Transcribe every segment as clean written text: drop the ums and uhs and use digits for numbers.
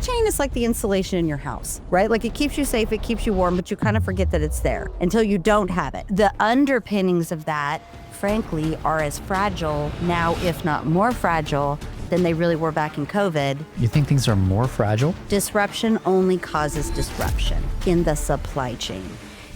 chain is like the insulation in your house, right? Like it keeps you safe, it keeps you warm, but you kind of forget that it's there until you don't have it. The underpinnings of that, frankly, are as fragile now, if not more fragile, than they really were back in COVID. You think things are more fragile? Disruption only causes disruption in the supply chain.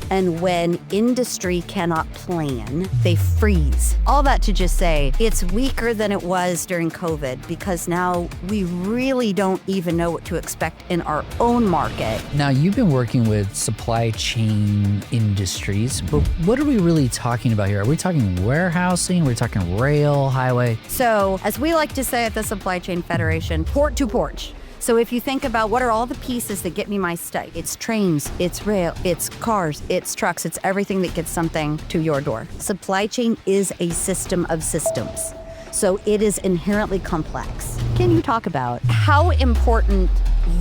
And when industry cannot plan, they freeze. All that to just say, it's weaker than it was during COVID because now we really don't even know what to expect in our own market. Now, you've been working with supply chain industries, but what are we really talking about here? Are we talking warehousing? Are we talking rail, highway? So, as we like to say at the Supply Chain Federation, port to porch. So if you think about what are all the pieces that get me my stuff, it's trains, it's rail, it's cars, it's trucks, it's everything that gets something to your door. Supply chain is a system of systems. So it is inherently complex. Can you talk about how important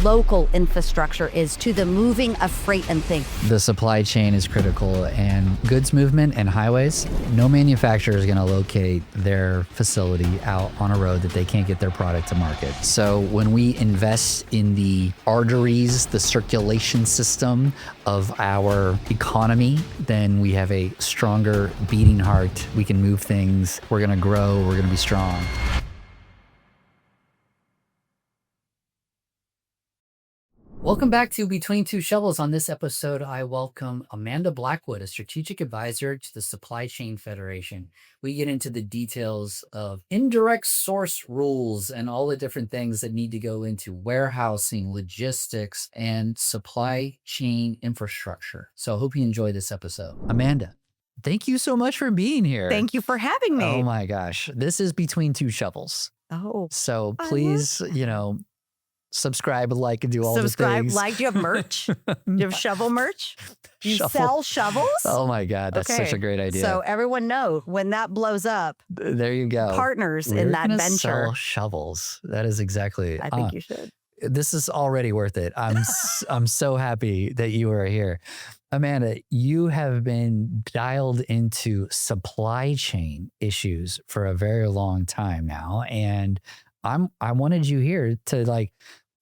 local infrastructure is to the moving of freight and things? The supply chain is critical, and goods movement and highways, no manufacturer is going to locate their facility out on a road that they can't get their product to market. So when we invest in the arteries, the circulation system of our economy, then we have a stronger beating heart. We can move things. We're going to grow. We're going to be strong. Welcome back to Between Two Shovels. On this episode, I welcome Amanda Blackwood, a strategic advisor to the Supply Chain Federation. We get into the details of indirect source rules and all the different things that need to go into warehousing, logistics, and supply chain infrastructure. So I hope you enjoy this episode. Amanda, thank you so much for being here. Thank you for having me. Oh my gosh. This is Between Two Shovels. Oh. So please, subscribe, like, and do all the things. Subscribe, like. Do you have merch? Do you have shovel merch? Do you sell shovels? Oh my God, that's such a great idea. So everyone know when that blows up, there you go. Partners in that venture. Sell shovels. That is exactly. I think you should. This is already worth it. I'm so happy that you are here. Amanda, you have been dialed into supply chain issues for a very long time now, and I wanted you here to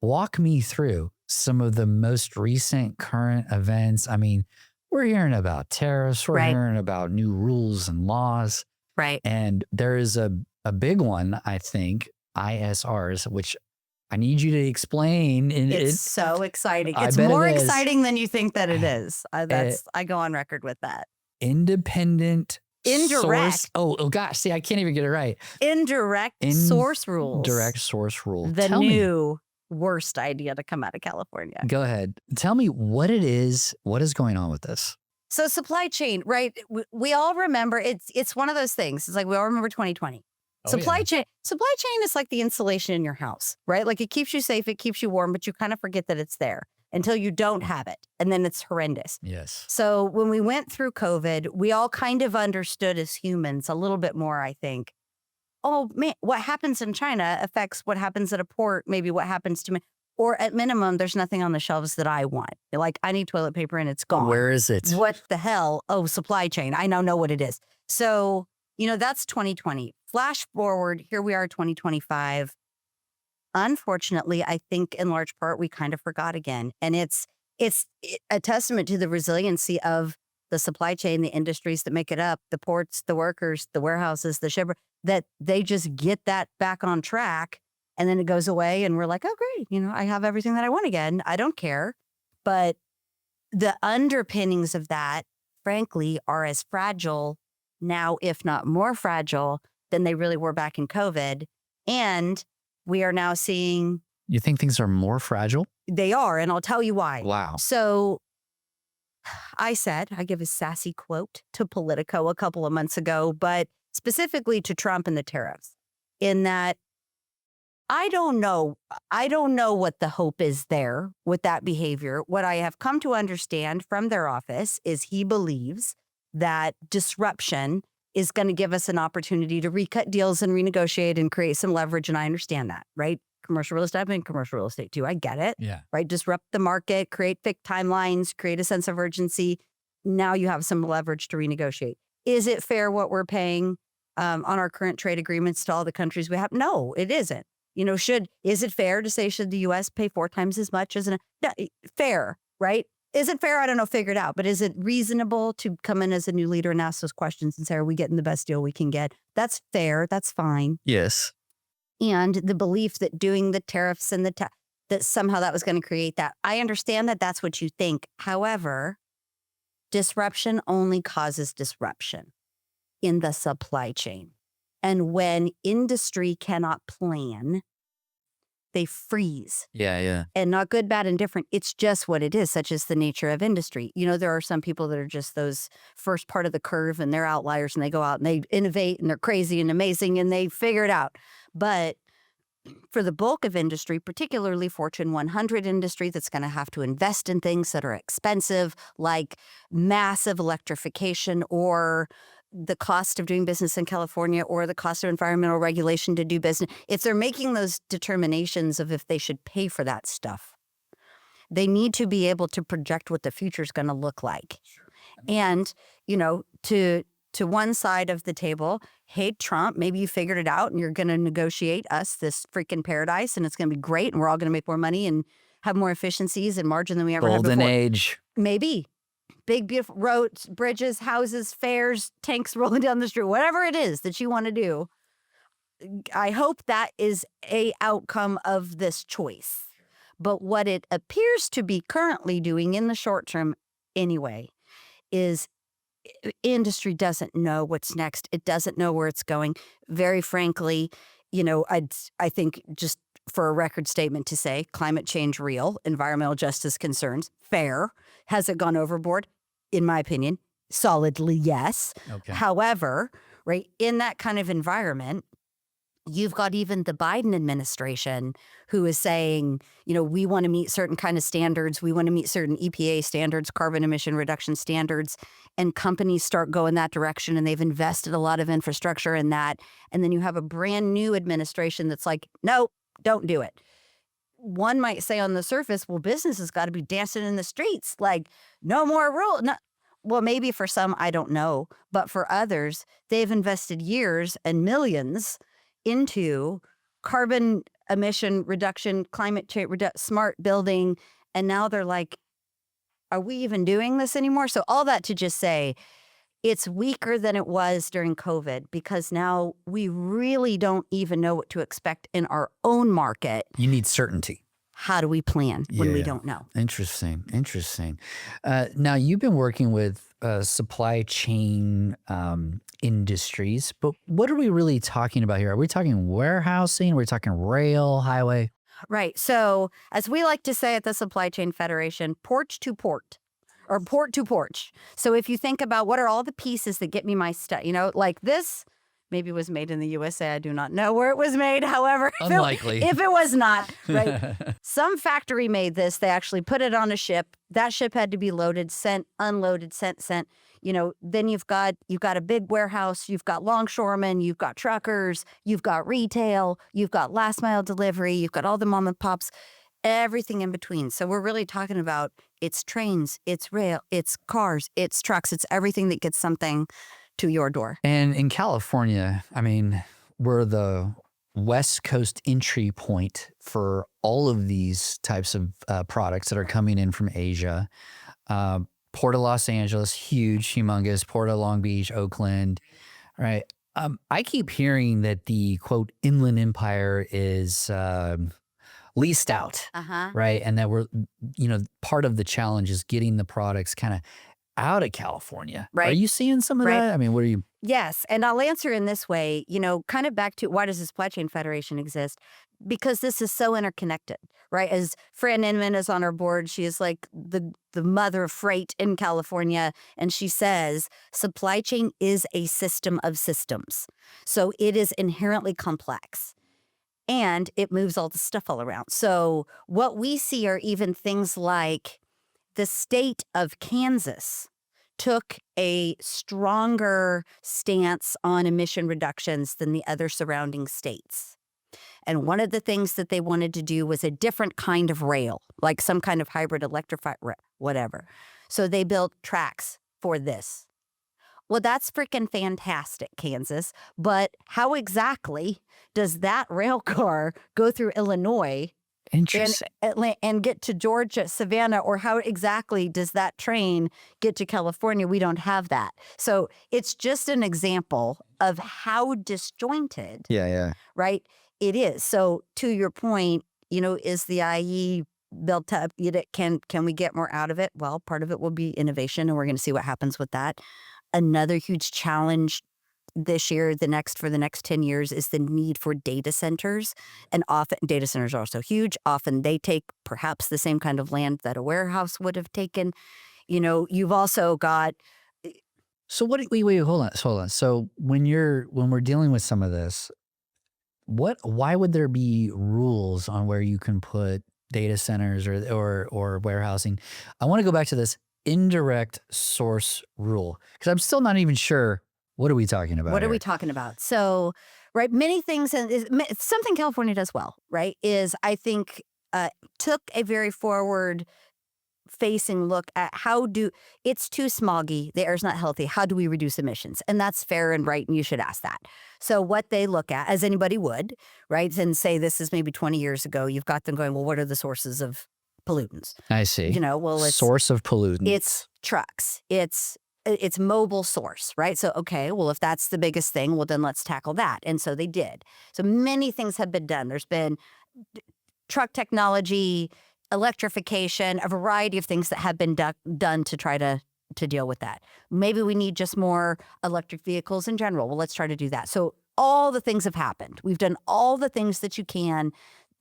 walk me through some of the most recent current events. I mean, we're hearing about tariffs, we're hearing about new rules and laws. Right. And there is a big one, I think, ISRs, which I need you to explain. It's so exciting. It's more exciting than you think that it is. I go on record with that. Indirect. Oh gosh. See, I can't even get it right. Indirect source rules. Direct source rule. The new worst idea to come out of California. Go ahead. Tell me what it is. What is going on with this? So supply chain, right? We all remember it's one of those things. It's like we all remember 2020. Supply chain is like the insulation in your house, right? Like it keeps you safe, it keeps you warm, but you kind of forget that it's there until you don't have it. And then it's horrendous. Yes. So when we went through COVID, we all kind of understood as humans a little bit more, I think. Oh man, what happens in China affects what happens at a port, maybe what happens to me. Or at minimum, there's nothing on the shelves that I want. Like I need toilet paper and it's gone. Where is it? What the hell? Oh, supply chain. I now know what it is. So, that's 2020. Flash forward, here we are, 2025. Unfortunately, I think in large part, we kind of forgot again. And it's a testament to the resiliency of the supply chain, the industries that make it up, the ports, the workers, the warehouses, the shipper, that they just get that back on track and then it goes away and we're like, oh, great. I have everything that I want again. I don't care. But the underpinnings of that, frankly, are as fragile now, if not more fragile than they really were back in COVID. And we are now seeing... You think things are more fragile? They are, and I'll tell you why. Wow. So I give a sassy quote to Politico a couple of months ago, but specifically to Trump and the tariffs, in that I don't know what the hope is there with that behavior. What I have come to understand from their office is he believes that disruption is going to give us an opportunity to recut deals and renegotiate and create some leverage. And I understand that, right? Commercial real estate, I've been in commercial real estate too. I get it. Yeah. Right. Disrupt the market, create fixed timelines, create a sense of urgency. Now you have some leverage to renegotiate. Is it fair what we're paying on our current trade agreements to all the countries we have? No, it isn't. Is it fair to say, should the U.S. pay 4 times as much as fair, right? Is it fair? I don't know, figure it out. But is it reasonable to come in as a new leader and ask those questions and say, are we getting the best deal we can get? That's fair. That's fine. Yes. And the belief that doing the tariffs and that somehow that was going to create that. I understand that that's what you think. However, disruption only causes disruption in the supply chain. And when industry cannot plan, they freeze. Yeah. And not good, bad, and different. It's just what it is, such as the nature of industry. There are some people that are just those first part of the curve and they're outliers and they go out and they innovate and they're crazy and amazing and they figure it out. But for the bulk of industry, particularly Fortune 100 industry that's going to have to invest in things that are expensive, like massive electrification or the cost of doing business in California or the cost of environmental regulation to do business, if they're making those determinations of if they should pay for that stuff, they need to be able to project what the future is going to look like. And, to one side of the table, hey, Trump, maybe you figured it out and you're going to negotiate us this freaking paradise and it's going to be great and we're all going to make more money and have more efficiencies and margin than we ever had before. Golden age. Maybe. Big, beautiful roads, bridges, houses, fairs, tanks rolling down the street, whatever it is that you want to do. I hope that is a outcome of this choice. But what it appears to be currently doing in the short term anyway is industry doesn't know what's next. It doesn't know where it's going. Very frankly, I think just for a record statement to say climate change real, environmental justice concerns fair. Has it gone overboard? In my opinion, solidly yes. Okay. However, right, in that kind of environment, you've got even the Biden administration who is saying, we want to meet certain kind of standards. We want to meet certain EPA standards, carbon emission reduction standards, and companies start going that direction and they've invested a lot of infrastructure in that. And then you have a brand new administration that's like, no, don't do it. One might say on the surface, well, business has got to be dancing in the streets, like no more rule. No. Well, maybe for some, I don't know. But for others, they've invested years and millions into carbon emission reduction, climate change, smart building. And now they're like, are we even doing this anymore? So all that to just say it's weaker than it was during COVID because now we really don't even know what to expect in our own market. You need certainty. How do we plan when we don't know? Interesting. Now, you've been working with supply chain industries, but what are we really talking about here? Are we talking warehousing? Are we talking rail, highway? Right. So as we like to say at the Supply Chain Federation, porch to port or port to porch. So if you think about what are all the pieces that get me my stuff, like this maybe was made in the USA. I do not know where it was made. However, unlikely. If it was not, right? Some factory made this. They actually put it on a ship. That ship had to be loaded, sent, unloaded, sent. Then you've got a big warehouse. You've got longshoremen. You've got truckers. You've got retail. You've got last mile delivery. You've got all the mom and pops, everything in between. So we're really talking about it's trains, it's rail, it's cars, it's trucks, it's everything that gets something to your door. And in California, we're the West Coast entry point for all of these types of products that are coming in from Asia. Port of Los Angeles, huge, humongous. Port of Long Beach, Oakland, right? I keep hearing that the, quote, Inland Empire is leased out, right? And that we're, part of the challenge is getting the products kind of out of California. Right. Are you seeing some of that? What are you? Yes. And I'll answer in this way, kind of back to why does the Supply Chain Federation exist? Because this is so interconnected, right? As Fran Inman is on our board, she is like the mother of freight in California. And she says supply chain is a system of systems. So it is inherently complex. And it moves all the stuff all around. So what we see are even things like the state of Kansas took a stronger stance on emission reductions than the other surrounding states. And one of the things that they wanted to do was a different kind of rail, like some kind of hybrid electrified rail, whatever. So they built tracks for this. Well, that's freaking fantastic, Kansas. But how exactly does that rail car go through Illinois and Interesting. and get to Georgia, Savannah, or how exactly does that train get to California? We don't have that. So it's just an example of how disjointed, Yeah. right, it is. So to your point, is the IE built up? Can we get more out of it? Well, part of it will be innovation, and we're going to see what happens with that. Another huge challenge this year, for the next 10 years, is the need for data centers. And often data centers are so huge. Often they take perhaps the same kind of land that a warehouse would have taken. You've also got. So wait, hold on. So when we're dealing with some of this, why would there be rules on where you can put data centers or warehousing? I want to go back to this indirect source rule, because I'm still not even sure, what are we talking about? What are here? we talking about? So, right, many things, and something California does well, right, is I think took a very forward facing look at it's too smoggy, the air's not healthy, how do we reduce emissions? And that's fair and right, and you should ask that. So what they look at, as anybody would, right, and say this is maybe 20 years ago, you've got them going, well, what are the sources of pollutants? I see. Well, it's source of pollutants. It's trucks. It's mobile source, right? So, okay, well, if that's the biggest thing, well, then let's tackle that. And so they did. So many things have been done. There's been truck technology, electrification, a variety of things that have been done to try to deal with that. Maybe we need just more electric vehicles in general. Well, let's try to do that. So all the things have happened. We've done all the things that you can.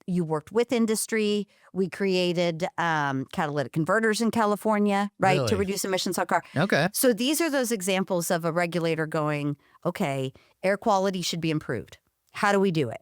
You worked with industry. We created catalytic converters in California, right, to Really? reduce emissions on car. Okay. So these are those examples of a regulator going, okay, air quality should be improved. How do we do it?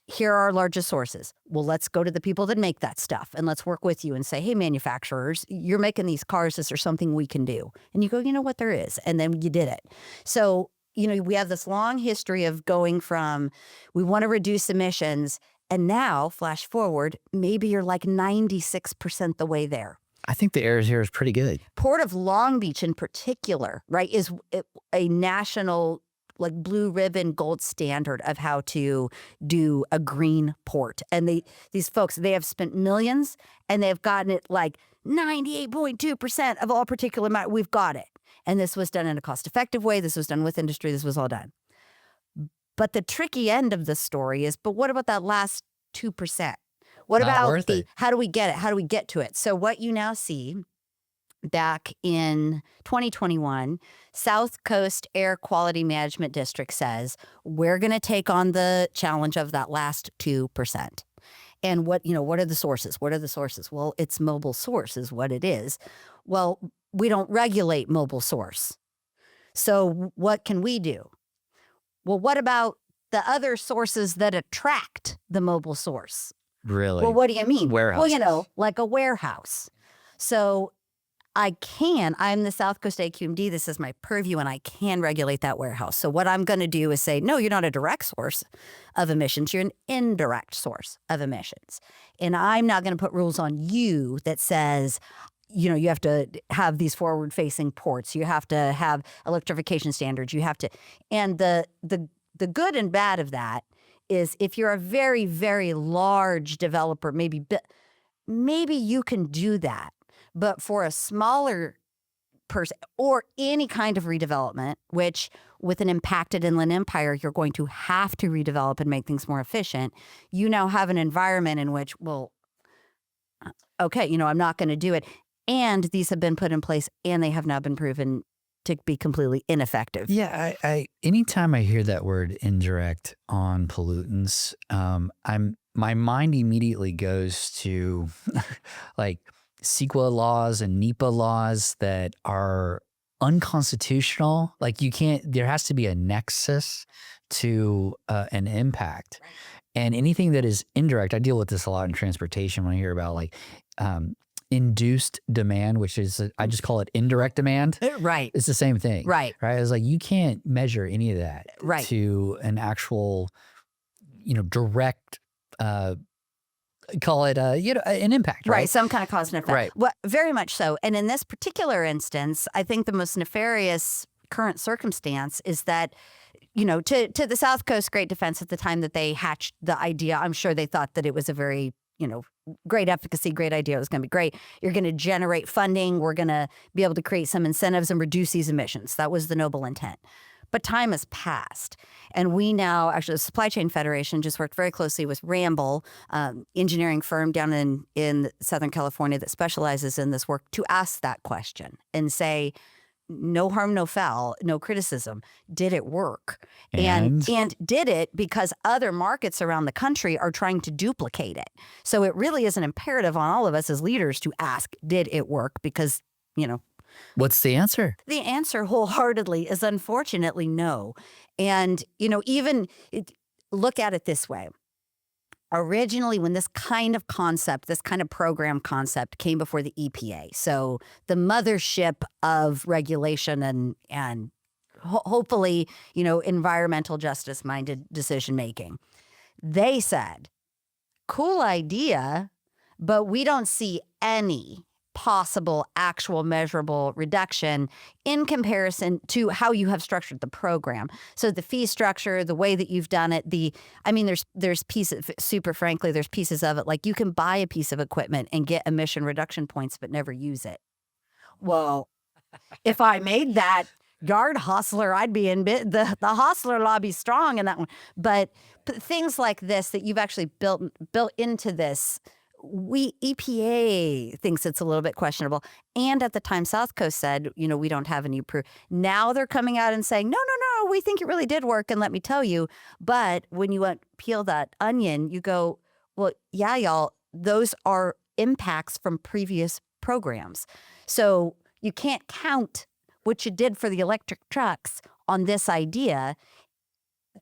Here are our largest sources. Well, let's go to the people that make that stuff and let's work with you and say, hey, manufacturers, you're making these cars. Is there something we can do? And you go, you know what, there is. And then you did it. So, we have this long history of going from we want to reduce emissions. And now, flash forward, maybe you're like 96% the way there. I think the air here is pretty good. Port of Long Beach in particular, right, is a national like blue ribbon gold standard of how to do a green port. And these folks, they have spent millions and they've gotten it like 98.2% of all particulate matter. We've got it. And this was done in a cost-effective way. This was done with industry. This was all done. But the tricky end of the story is, but what about that last 2%? What Not about worth it. how do we get it? How do we get to it? So what you now see back in 2021, South Coast Air Quality Management District says, we're going to take on the challenge of that last 2%. And what are the sources? What are the sources? Well, it's mobile source is what it is. Well, we don't regulate mobile source. So what can we do? Well, what about the other sources that attract the mobile source? Really? Well, what do you mean? Warehouse. Well, like a warehouse. So I'm the South Coast AQMD. This is my purview, and I can regulate that warehouse. So what I'm going to do is say, no, you're not a direct source of emissions. You're an indirect source of emissions. And I'm not going to put rules on you that says, you have to have these forward-facing ports. You have to have electrification standards. You have to, and the good and bad of that is if you're a very, very large developer, maybe you can do that. But for a smaller person or any kind of redevelopment, which with an impacted inland empire, you're going to have to redevelop and make things more efficient, you now have an environment in which, well, okay, I'm not going to do it. And these have been put in place and they have now been proven to be completely ineffective. Yeah, I anytime I hear that word indirect on pollutants, my mind immediately goes to like CEQA laws and NEPA laws that are unconstitutional. Like there has to be a nexus to an impact. Right. And anything that is indirect, I deal with this a lot in transportation when I hear about like induced demand, which is, I just call it indirect demand. Right. It's the same thing. Right. Right. It's like you can't measure any of that Right. to an actual, direct call it an impact, right? Some kind of cause and effect. Right. Well, very much so. And in this particular instance, I think the most nefarious current circumstance is that, to the South Coast, great defense at the time that they hatched the idea. I'm sure they thought that it was a very, great efficacy, great idea. It was going to be great. You're going to generate funding. We're going to be able to create some incentives and reduce these emissions. That was the noble intent. But time has passed. And we now, actually, the Supply Chain Federation just worked very closely with Ramble, engineering firm down in Southern California that specializes in this work, to ask that question and say, no harm, no foul, no criticism. Did it work? And did it because other markets around the country are trying to duplicate it? So it really is an imperative on all of us as leaders to ask, did it work? Because, What's the answer? the answer wholeheartedly is unfortunately no. And, look at it this way. Originally, when this kind of concept, this kind of program concept came before the EPA, so the mothership of regulation and hopefully, environmental justice-minded decision-making, they said, cool idea, but we don't see any possible actual measurable reduction in comparison to how you have structured the program. So the fee structure, the way that you've done it, there's pieces, super frankly, there's pieces of it, like you can buy a piece of equipment and get emission reduction points but never use it. Well, if I made that yard hustler, I'd be in the hustler lobby strong in that one. But things like this that you've actually built into this, EPA thinks it's a little bit questionable. And at the time, South Coast said, we don't have any proof. Now they're coming out and saying, no, we think it really did work. And let me tell you, but when you peel that onion, you go, well, yeah, y'all, those are impacts from previous programs. So you can't count what you did for the electric trucks on this idea.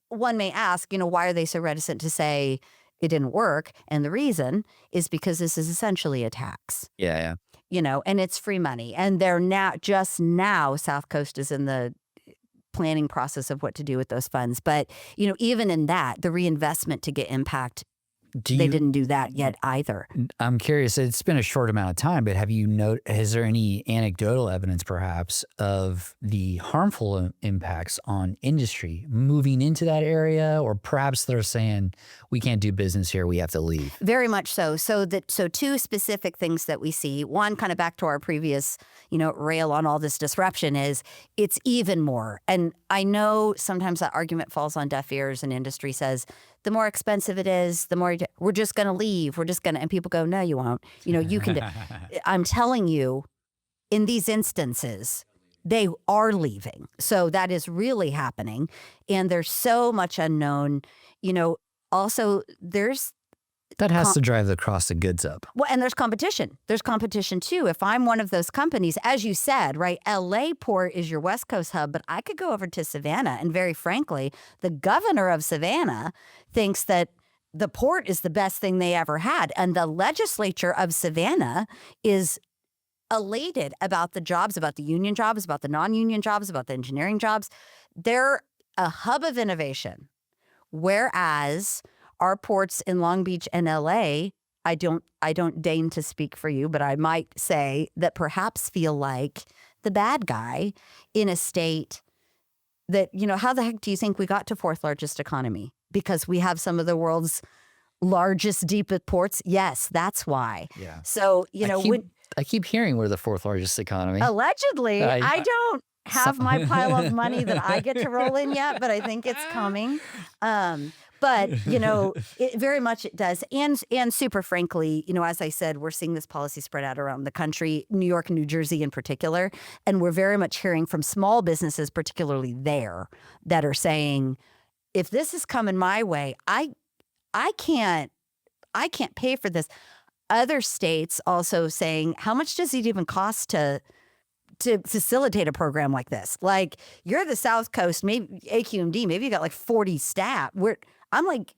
One may ask, why are they so reticent to say it didn't work? And the reason is because this is essentially a tax. Yeah. And it's free money. And they're now, South Coast is in the planning process of what to do with those funds. But, even in that, the reinvestment to get impact, they didn't do that yet either. I'm curious, it's been a short amount of time, but is there any anecdotal evidence perhaps of the harmful impacts on industry moving into that area? Or perhaps they're saying, we can't do business here, we have to leave? Very much so. So two specific things that we see. One, kind of back to our previous, rail on all this disruption, is it's even more. And I know sometimes that argument falls on deaf ears, and industry says, the more expensive it is, the more we're just going to leave. And people go, no, you won't. You can. I'm telling you, in these instances, they are leaving. So that is really happening. And there's so much unknown. Also, that has to drive the cost of goods up. Well, and there's competition. There's competition too. If I'm one of those companies, as you said, right, LA Port is your West Coast hub, but I could go over to Savannah. And very frankly, the governor of Savannah thinks that the port is the best thing they ever had. And the legislature of Savannah is elated about the jobs, about the union jobs, about the non-union jobs, about the engineering jobs. They're a hub of innovation. Whereas our ports in Long Beach and LA, I don't deign to speak for you, but I might say that perhaps feel like the bad guy in a state that, how the heck do you think we got to fourth largest economy? Because we have some of the world's largest, deepest ports? Yes, that's why. Yeah. So, I keep hearing we're the fourth largest economy. Allegedly, I don't have my pile of money that I get to roll in yet, but I think it's coming. But, it very much it does. And super frankly, as I said, we're seeing this policy spread out around the country, New York and New Jersey in particular. And we're very much hearing from small businesses, particularly there, that are saying, if this is coming my way, I can't pay for this. Other states also saying, how much does it even cost to facilitate a program like this? Like, you're the South Coast, maybe AQMD, maybe you got like 40 staff. I'm like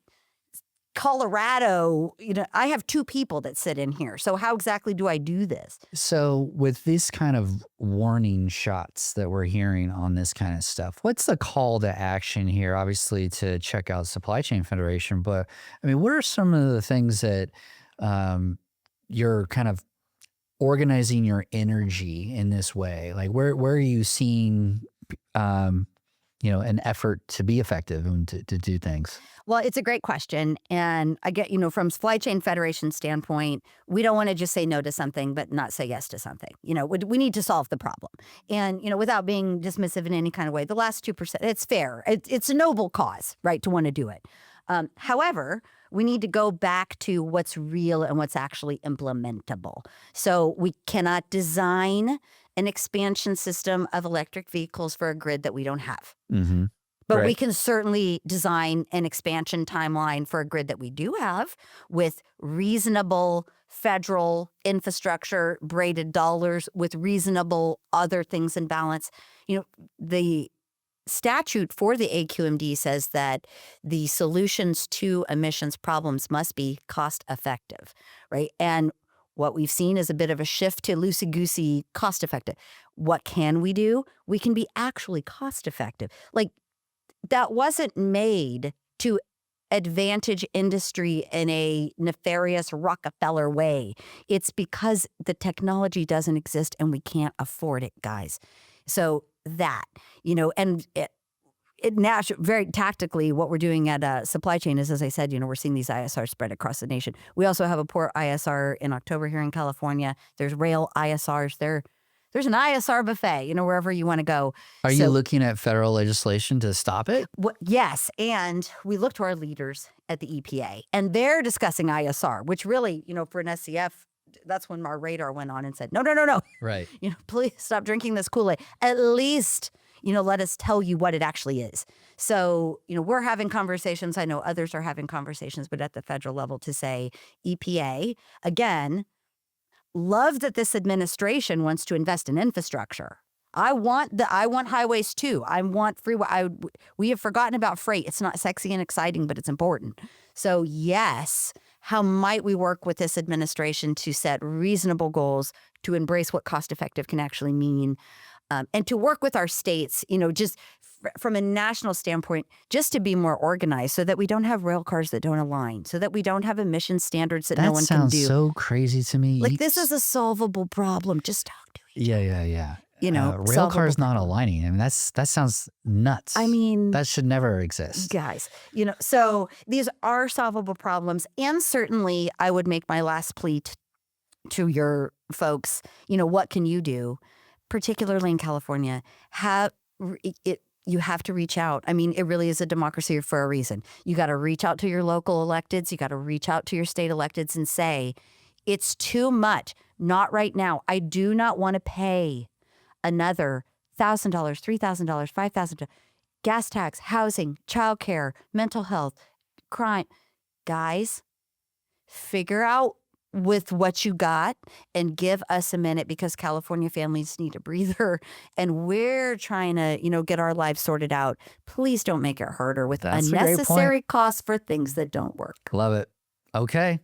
Colorado, I have 2 people that sit in here. So how exactly do I do this? So with these kind of warning shots that we're hearing on this kind of stuff, what's the call to action here? Obviously to check out Supply Chain Federation, but what are some of the things that you're kind of organizing your energy in this way? Like where are you seeing an effort to be effective and to do things? Well, it's a great question. And I get, from Supply Chain Federation standpoint, we don't want to just say no to something, but not say yes to something. We need to solve the problem. And, without being dismissive in any kind of way, the last 2%, it's fair. It's a noble cause, right, to want to do it. However, we need to go back to what's real and what's actually implementable. So we cannot design an expansion system of electric vehicles for a grid that we don't have. Mm-hmm. But Right. we can certainly design an expansion timeline for a grid that we do have with reasonable federal infrastructure, braided dollars, with reasonable other things in balance. The statute for the AQMD says that the solutions to emissions problems must be cost effective, right? And what we've seen is a bit of a shift to loosey-goosey cost effective. What can we do? We can be actually cost effective. That wasn't made to advantage industry in a nefarious Rockefeller way. It's because the technology doesn't exist and we can't afford it, guys. So that, and very tactically, what we're doing at Supply Chain is, as I said, we're seeing these ISRs spread across the nation. We also have a port ISR in October here in California. There's rail ISRs there. There's an ISR buffet, wherever you want to go. Are you looking at federal legislation to stop it? Yes. And we look to our leaders at the EPA, and they're discussing ISR, which really, for an SCF, that's when our radar went on and said, no. Right. Please stop drinking this Kool-Aid. At least, let us tell you what it actually is. So, we're having conversations. I know others are having conversations, but at the federal level to say, EPA, again, love that this administration wants to invest in infrastructure. I want highways too. I want freeway. We have forgotten about freight. It's not sexy and exciting, but it's important. So yes, how might we work with this administration to set reasonable goals, to embrace what cost effective can actually mean, and to work with our states, just from a national standpoint, just to be more organized so that we don't have rail cars that don't align, so that we don't have emission standards that no one can do. That sounds so crazy to me. This is a solvable problem. Just talk to each other. Yeah. solvable Rail cars not problem. aligning. I mean, that sounds nuts. I mean, that should never exist. Guys, so these are solvable problems. And certainly I would make my last plea to your folks, what can you do, particularly in California? You have to reach out. I mean, it really is a democracy for a reason. You got to reach out to your local electeds. You got to reach out to your state electeds and say, it's too much. Not right now. I do not want to pay another $1,000, $3,000, $5,000, gas tax, housing, childcare, mental health, crime. Guys, figure out with what you got and give us a minute, because California families need a breather and we're trying to, get our lives sorted out. Please don't make it harder with That's a great point. unnecessary costs for things that don't work. Love it. Okay.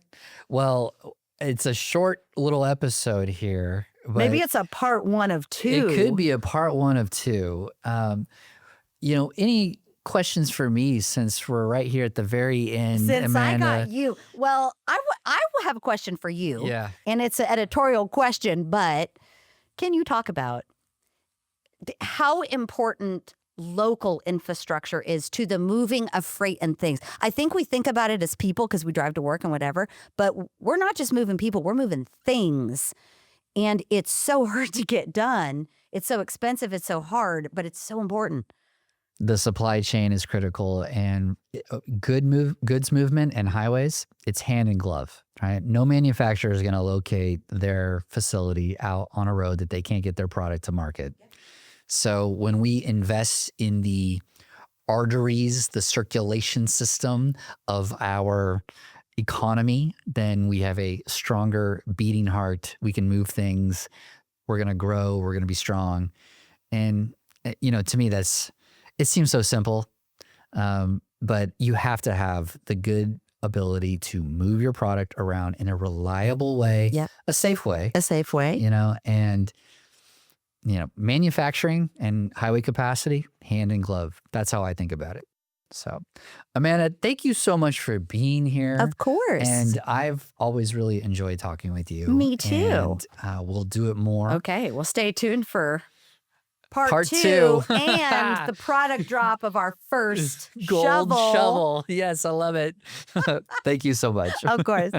Well, it's a short little episode here. But Maybe it's a part 1 of 2. It could be a part 1 of 2. Any questions for me, since we're right here at the very end, Since Amanda? I got you. Well, I will have a question for you. Yeah. And it's an editorial question, but can you talk about how important local infrastructure is to the moving of freight and things? I think we think about it as people because we drive to work and whatever, but we're not just moving people, we're moving things. And it's so hard to get done. It's so expensive, it's so hard, but it's so important. The supply chain is critical, and goods movement and highways, it's hand in glove, right? No manufacturer is going to locate their facility out on a road that they can't get their product to market. So when we invest in the arteries, the circulation system of our economy, then we have a stronger beating heart. We can move things. We're going to grow. We're going to be strong. And, to me, it seems so simple, but you have to have the good ability to move your product around in a reliable way, a safe way, and, manufacturing and highway capacity, hand in glove. That's how I think about it. So, Amanda, thank you so much for being here. Of course. And I've always really enjoyed talking with you. Me too. And we'll do it more. Okay. Well, stay tuned for part, Part two, two. and the product drop of our first Gold shovel. shovel. Yes, I love it. Thank you so much. Of course.